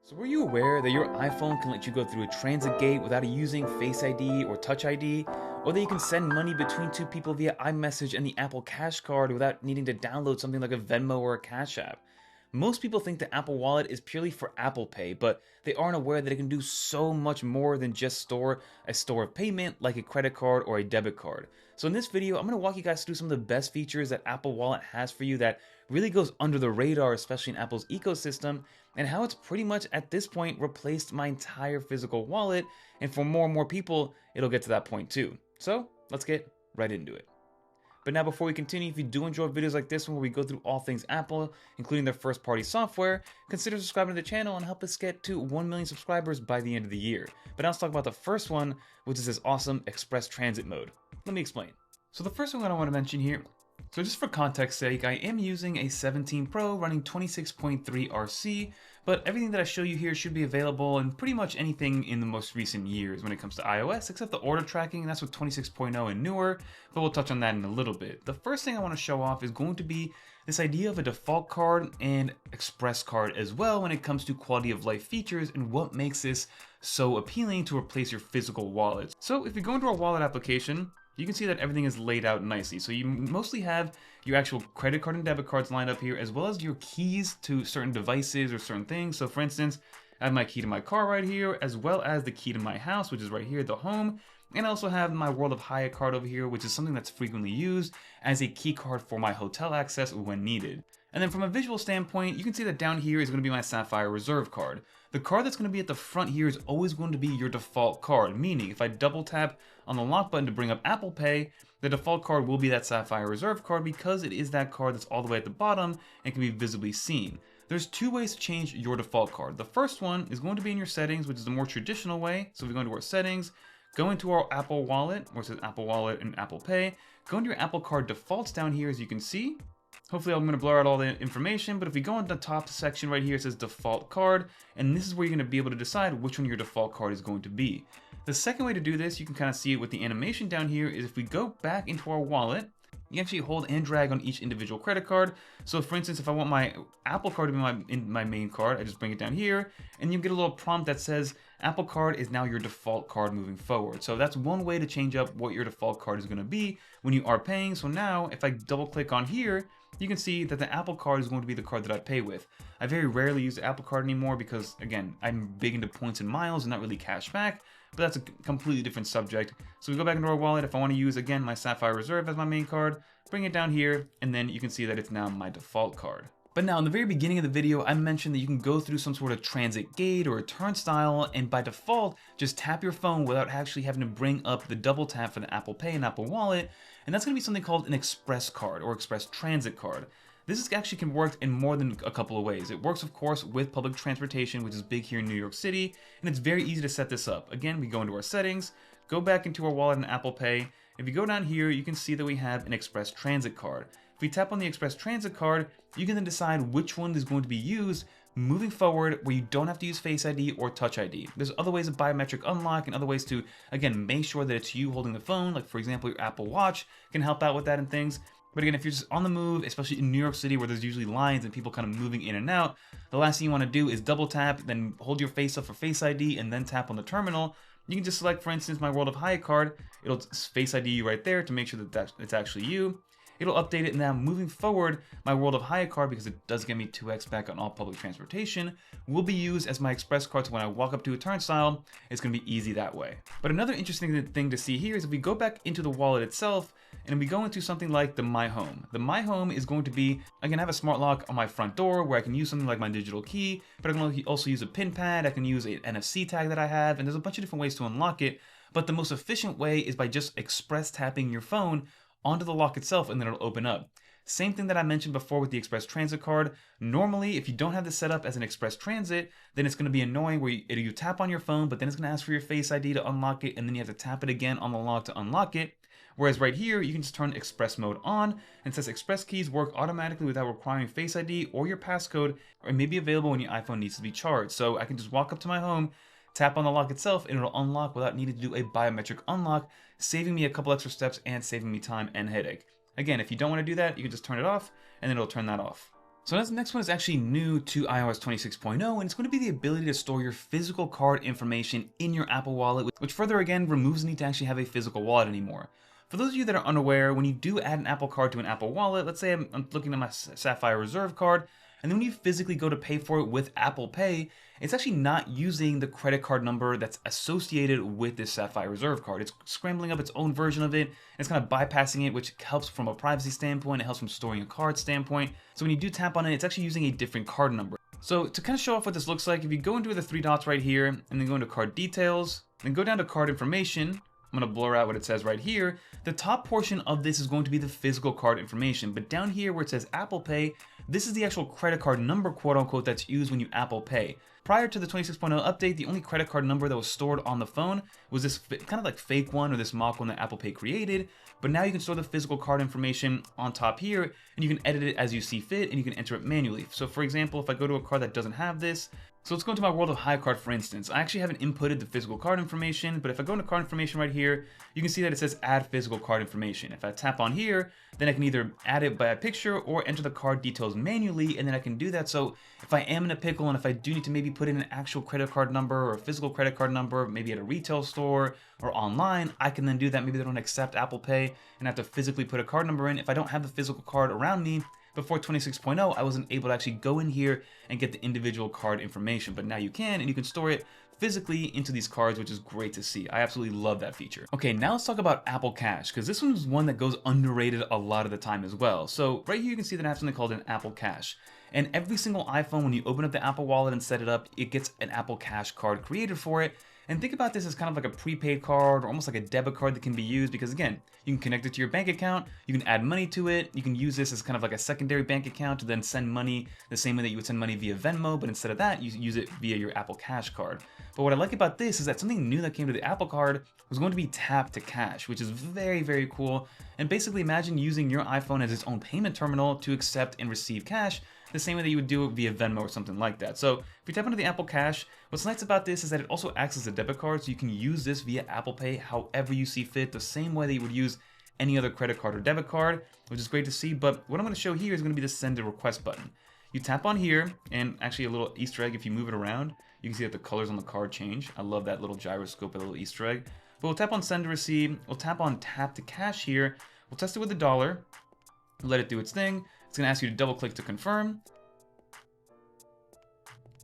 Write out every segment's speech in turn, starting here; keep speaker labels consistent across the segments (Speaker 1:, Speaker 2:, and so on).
Speaker 1: So were you aware that your iPhone can let you go through a transit gate without using Face ID or Touch ID? Or that you can send money between two people via iMessage and the Apple Cash Card without needing to download something like a Venmo or a Cash App? Most people think the Apple Wallet is purely for Apple Pay, but they aren't aware that it can do so much more than just store a store of payment like a credit card or a debit card. So in this video, I'm going to walk you guys through some of the best features that Apple Wallet has for you that really goes under the radar, especially in Apple's ecosystem, and how it's pretty much at this point replaced my entire physical wallet, and for more and more people, it'll get to that point too. So let's get right into it. But now before we continue, if you do enjoy videos like this one where we go through all things Apple, including their first party software, consider subscribing to the channel and help us get to 1 million subscribers by the end of the year. But now let's talk about the first one, which is this awesome express transit mode. Let me explain. So the first one I want to mention here, so just for context sake, I am using a 17 Pro running 26.3 RC, but everything that I show you here should be available in pretty much anything in the most recent years when it comes to iOS, except the order tracking, and that's with 26.0 and newer, but we'll touch on that in a little bit. The first thing I want to show off is going to be this idea of a default card and express card as well when it comes to quality of life features and what makes this so appealing to replace your physical wallet. So if you go into our wallet application, you can see that everything is laid out nicely. So you mostly have your actual credit card and debit cards lined up here, as well as your keys to certain devices or certain things. So for instance, I have my key to my car right here, as well as the key to my house, which is right here, the home. And I also have my World of Hyatt card over here, which is something that's frequently used as a key card for my hotel access when needed. And then from a visual standpoint, you can see that down here is going to be my Sapphire Reserve card. The card that's going to be at the front here is always going to be your default card, meaning if I double tap on the lock button to bring up Apple Pay, the default card will be that Sapphire Reserve card because it is that card that's all the way at the bottom and can be visibly seen. There's two ways to change your default card. The first one is going to be in your settings, which is the more traditional way. So if we go into our settings, go into our Apple Wallet, where it says Apple Wallet and Apple Pay, go into your Apple Card defaults down here as you can see. Hopefully I'm going to blur out all the information, but if we go into the top section right here, it says default card, and this is where you're going to be able to decide which one your default card is going to be. The second way to do this, you can kind of see it with the animation down here, is if we go back into our wallet, you actually hold and drag on each individual credit card. So for instance, if I want my Apple card to be my main card, I just bring it down here, and you get a little prompt that says, Apple Card is now your default card moving forward. So that's one way to change up what your default card is going to be when you are paying. So now, if I double click on here, you can see that the Apple Card is going to be the card that I pay with. I very rarely use the Apple Card anymore because, again, I'm big into points and miles and not really cash back, but that's a completely different subject. So we go back into our wallet. If I want to use, again, my Sapphire Reserve as my main card, bring it down here, and then you can see that it's now my default card. But now in the very beginning of the video, I mentioned that you can go through some sort of transit gate or a turnstile, and by default, just tap your phone without actually having to bring up the double tap for the Apple Pay and Apple Wallet, and that's going to be something called an express card or express transit card. This actually can work in more than a couple of ways. It works, of course, with public transportation, which is big here in New York City, and it's very easy to set this up. Again, we go into our settings, go back into our wallet and Apple Pay. If you go down here, you can see that we have an express transit card. If we tap on the express transit card, you can then decide which one is going to be used moving forward where you don't have to use Face ID or Touch ID. There's other ways of biometric unlock and other ways to, again, make sure that it's you holding the phone, like for example, your Apple Watch can help out with that and things. But again, if you're just on the move, especially in New York City where there's usually lines and people kind of moving in and out, the last thing you want to do is double tap, then hold your face up for Face ID and then tap on the terminal. You can just select, for instance, my World of Hyatt card. It'll Face ID you right there to make sure that it's actually you. It'll update it now. Moving forward, my World of Hyatt card, because it does get me 2x back on all public transportation, will be used as my express card. So when I walk up to a turnstile, it's going to be easy that way. But another interesting thing to see here is if we go back into the wallet itself and we go into something like the My Home. The My Home is going to be, again, I have a smart lock on my front door where I can use something like my digital key, but I can also use a pin pad. I can use an NFC tag that I have, and there's a bunch of different ways to unlock it. But the most efficient way is by just express tapping your phone onto the lock itself, and then it'll open up. Same thing that I mentioned before with the express transit card. Normally, if you don't have this set up as an express transit, then it's going to be annoying where you tap on your phone, but then it's going to ask for your Face ID to unlock it, and then you have to tap it again on the lock to unlock it. Whereas right here, you can just turn express mode on, and it says express keys work automatically without requiring Face ID or your passcode, or it may be available when your iPhone needs to be charged. So I can just walk up to my home, tap on the lock itself, and it'll unlock without needing to do a biometric unlock, saving me a couple extra steps and saving me time and headache. Again, if you don't want to do that, you can just turn it off, and then it'll turn that off. So this next one is actually new to iOS 26.0, and it's going to be the ability to store your physical card information in your Apple Wallet, which further again removes the need to actually have a physical wallet anymore. For those of you that are unaware, when you do add an Apple Card to an Apple Wallet, let's say I'm looking at my Sapphire Reserve card, and then when you physically go to pay for it with Apple Pay, it's actually not using the credit card number that's associated with this Sapphire Reserve card. It's scrambling up its own version of it, and it's kind of bypassing it, which helps from a privacy standpoint, it helps from storing a card standpoint. So when you do tap on it, it's actually using a different card number. So to kind of show off what this looks like, if you go into the three dots right here, and then go into card details, then go down to card information, I'm going to blur out what it says right here. The top portion of this is going to be the physical card information, but down here where it says Apple Pay, this is the actual credit card number, quote unquote, that's used when you Apple Pay. Prior to the 26.0 update, the only credit card number that was stored on the phone was this kind of like fake one or this mock one that Apple Pay created, but now you can store the physical card information on top here, and you can edit it as you see fit, and you can enter it manually. So for example, if I go to a card that doesn't have this, so let's go into my World of High card, for instance. I actually haven't inputted the physical card information, but if I go into card information right here, you can see that it says add physical card information. If I tap on here, then I can either add it by a picture or enter the card details manually, and then I can do that. So if I am in a pickle and if I do need to maybe put in an actual credit card number or a physical credit card number, maybe at a retail store or online, I can then do that. Maybe they don't accept Apple Pay and I have to physically put a card number in. If I don't have the physical card around me, before 26.0, I wasn't able to actually go in here and get the individual card information, but now you can, and you can store it physically into these cards, which is great to see. I absolutely love that feature. Okay, now let's talk about Apple Cash, because this one is one that goes underrated a lot of the time as well. So right here you can see that I have something called an Apple Cash. And every single iPhone, when you open up the Apple Wallet and set it up, it gets an Apple Cash card created for it. And think about this as kind of like a prepaid card or almost like a debit card that can be used because again, you can connect it to your bank account, you can add money to it, you can use this as kind of like a secondary bank account to then send money the same way that you would send money via Venmo, but instead of that, you use it via your Apple Cash card. But what I like about this is that something new that came to the Apple Card was going to be tap to cash, which is very, very cool. And basically imagine using your iPhone as its own payment terminal to accept and receive cash the same way that you would do it via Venmo or something like that. So if you tap into the Apple Cash, what's nice about this is that it also acts as a debit card, so you can use this via Apple Pay however you see fit, the same way that you would use any other credit card or debit card, which is great to see. But what I'm going to show here is going to be the send a request button. You tap on here, and actually a little Easter egg, if you move it around, you can see that the colors on the card change. I love that little gyroscope, a little Easter egg. But we'll tap on send to receive, we'll tap on tap to cash here, we'll test it with $1, let it do its thing. It's going to ask you to double click to confirm.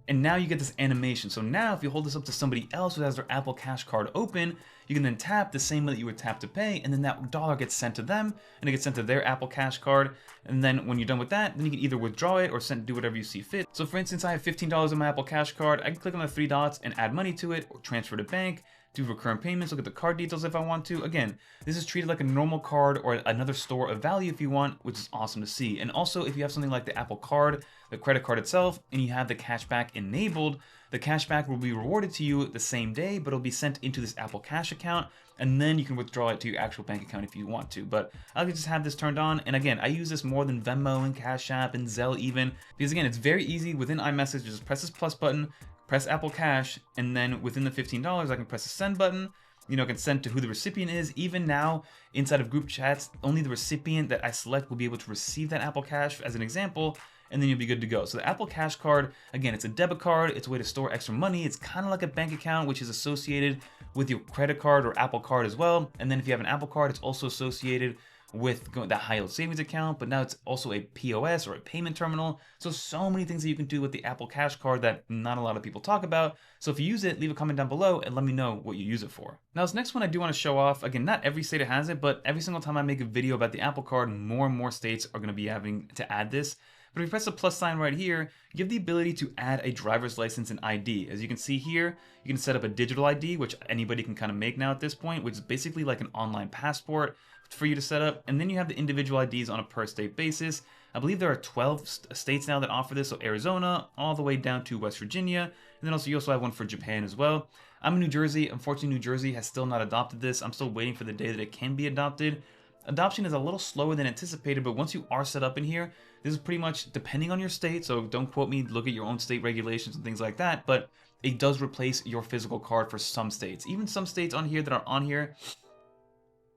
Speaker 1: And now you get this animation. So now if you hold this up to somebody else who has their Apple Cash card open, you can then tap the same way that you would tap to pay, and then that dollar gets sent to them, and it gets sent to their Apple Cash card. And then when you're done with that, then you can either withdraw it or do whatever you see fit. So for instance, I have $15 on my Apple Cash card. I can click on the three dots and add money to it, or transfer to bank, do recurrent payments, look at the card details if I want to. Again, this is treated like a normal card or another store of value if you want, which is awesome to see. And also, if you have something like the Apple Card, the credit card itself, and you have the cashback enabled, the cashback will be rewarded to you the same day, but it'll be sent into this Apple Cash account, and then you can withdraw it to your actual bank account if you want to. But I can just have this turned on, and again, I use this more than Venmo and Cash App and Zelle even, because again, it's very easy within iMessage. Just press this plus button, press Apple Cash, and then within the $15, I can press the send button. You know, I can send to who the recipient is. Even now, inside of group chats, only the recipient that I select will be able to receive that Apple Cash as an example, and then you'll be good to go. So the Apple Cash card, again, it's a debit card. It's a way to store extra money. It's kind of like a bank account, which is associated with your credit card or Apple Card as well. And then if you have an Apple Card, it's also associated with that high yield savings account, but now it's also a POS or a payment terminal. So many things that you can do with the Apple Cash card that not a lot of people talk about. So if you use it, leave a comment down below and let me know what you use it for. Now this next one I do want to show off. Again, not every state has it, but every single time I make a video about the Apple Card, more and more states are going to be having to add this. But if you press the plus sign right here, you have the ability to add a driver's license and ID. As you can see here, you can set up a digital ID, which anybody can kind of make now at this point, which is basically like an online passport for you to set up. And then you have the individual IDs on a per state basis. I believe there are 12 states now that offer this, so Arizona all the way down to West Virginia. And then also you also have one for Japan as well. I'm in New Jersey. Unfortunately, New Jersey has still not adopted this. I'm still waiting for the day that it can be adopted. Adoption is a little slower than anticipated, but once you are set up in here, this is pretty much depending on your state, so don't quote me, look at your own state regulations and things like that, but it does replace your physical card for some states. Even some states on here that are on here,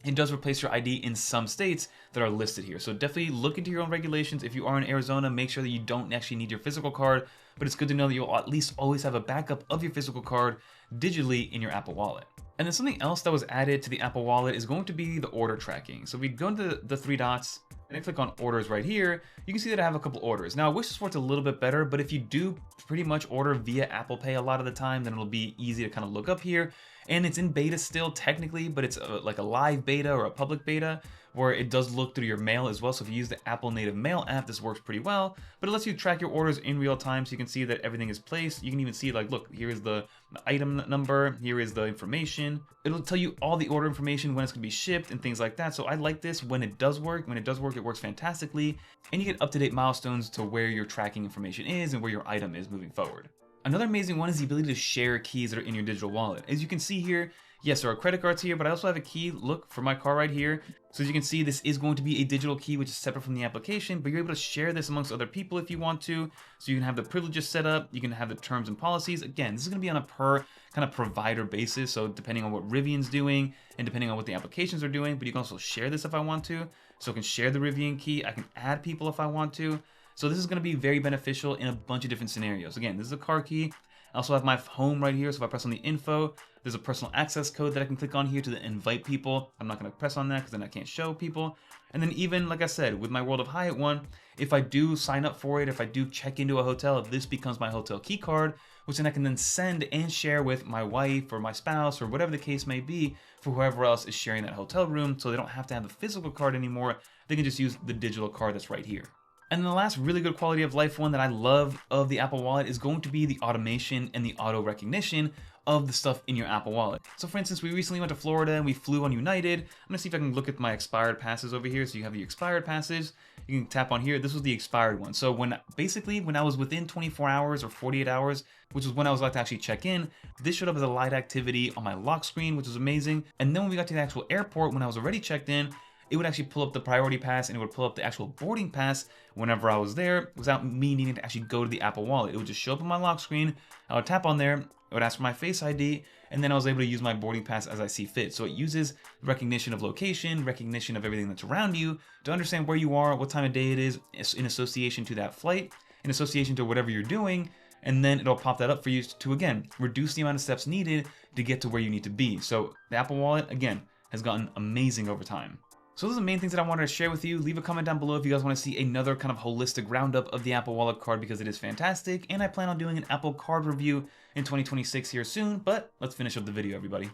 Speaker 1: it does replace your ID in some states that are listed here. So definitely look into your own regulations. If you are in Arizona, make sure that you don't actually need your physical card, but it's good to know that you'll at least always have a backup of your physical card digitally in your Apple Wallet. And then something else that was added to the Apple Wallet is going to be the order tracking. So we go into the three dots and I click on orders right here, you can see that I have a couple orders. Now I wish this worked a little bit better, but if you do pretty much order via Apple Pay a lot of the time, then it'll be easy to kind of look up here. And it's in beta still technically, but it's like a live beta or a public beta where it does look through your mail as well. So if you use the Apple native mail app, this works pretty well, but it lets you track your orders in real time. So you can see that everything is placed. You can even see like, look, here is the item number, here is the information. It'll tell you all the order information, when it's gonna be shipped and things like that. So I like this when it does work. When it does work, it works fantastically. And you get up-to-date milestones to where your tracking information is and where your item is moving forward. Another amazing one is the ability to share keys that are in your digital wallet. As you can see here, yes, there are credit cards here, but I also have a key, look, for my car right here. So as you can see, this is going to be a digital key, which is separate from the application, but you're able to share this amongst other people if you want to. So you can have the privileges set up, you can have the terms and policies. Again, this is gonna be on a per kind of provider basis. So depending on what Rivian's doing and depending on what the applications are doing, but you can also share this if I want to. So I can share the Rivian key, I can add people if I want to. So this is going to be very beneficial in a bunch of different scenarios. Again, this is a car key. I also have my home right here. So if I press on the info, there's a personal access code that I can click on here to invite people. I'm not going to press on that because then I can't show people. And then even, like I said, with my World of Hyatt one, if I do sign up for it, if I do check into a hotel, this becomes my hotel key card, which then I can then send and share with my wife or my spouse or whatever the case may be for whoever else is sharing that hotel room. So they don't have to have the physical card anymore. They can just use the digital card that's right here. And the last really good quality of life one that I love of the Apple Wallet is going to be the automation and the auto recognition of the stuff in your Apple Wallet. So for instance, we recently went to Florida and we flew on United. I'm gonna see if I can look at my expired passes over here. So you have the expired passes, you can tap on here. This was the expired one. So when I was within 24 hours or 48 hours, which is when I was allowed to actually check in, this showed up as a light activity on my lock screen, which was amazing. And then when we got to the actual airport, when I was already checked in, it would actually pull up the priority pass and it would pull up the actual boarding pass whenever I was there without me needing to actually go to the Apple Wallet. It would just show up on my lock screen. I would tap on there, it would ask for my Face ID, and then I was able to use my boarding pass as I see fit. So it uses recognition of location, recognition of everything that's around you to understand where you are, what time of day it is in association to that flight, in association to whatever you're doing, and then it'll pop that up for you to, again, reduce the amount of steps needed to get to where you need to be. So the Apple Wallet, again, has gotten amazing over time. So those are the main things that I wanted to share with you. Leave a comment down below if you guys want to see another kind of holistic roundup of the Apple Wallet card because it is fantastic. And I plan on doing an Apple card review in 2026 here soon, but let's finish up the video, everybody.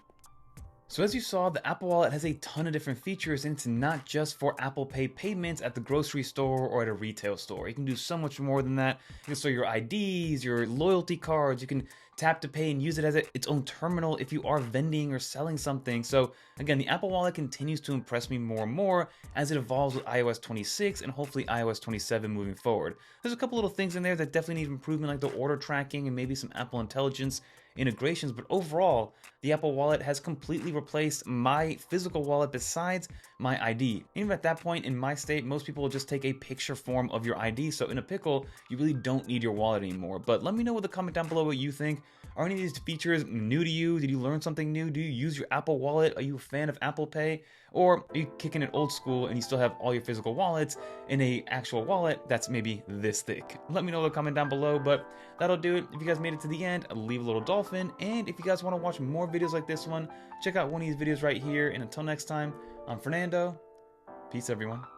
Speaker 1: So as you saw, the Apple Wallet has a ton of different features, and it's not just for Apple Pay payments at the grocery store or at a retail store. You can do so much more than that. You can store your IDs, your loyalty cards, you can tap to pay and use it as its own terminal if you are vending or selling something. So again, the Apple Wallet continues to impress me more and more as it evolves with iOS 26 and hopefully iOS 27 moving forward. There's a couple little things in there that definitely need improvement, like the order tracking and maybe some Apple Intelligence integrations, but overall, the Apple Wallet has completely replaced my physical wallet besides my ID. Even at that point in my state, most people will just take a picture form of your ID, so in a pickle, you really don't need your wallet anymore. But let me know with a comment down below what you think. Are any of these features new to you? Did you learn something new? Do you use your Apple Wallet? Are you a fan of Apple Pay? Or are you kicking it old school and you still have all your physical wallets in a actual wallet that's maybe this thick? Let me know in the comment down below, but that'll do it. If you guys made it to the end, leave a little dolphin. And if you guys want to watch more videos like this one, check out one of these videos right here. And until next time, I'm Fernando. Peace, everyone.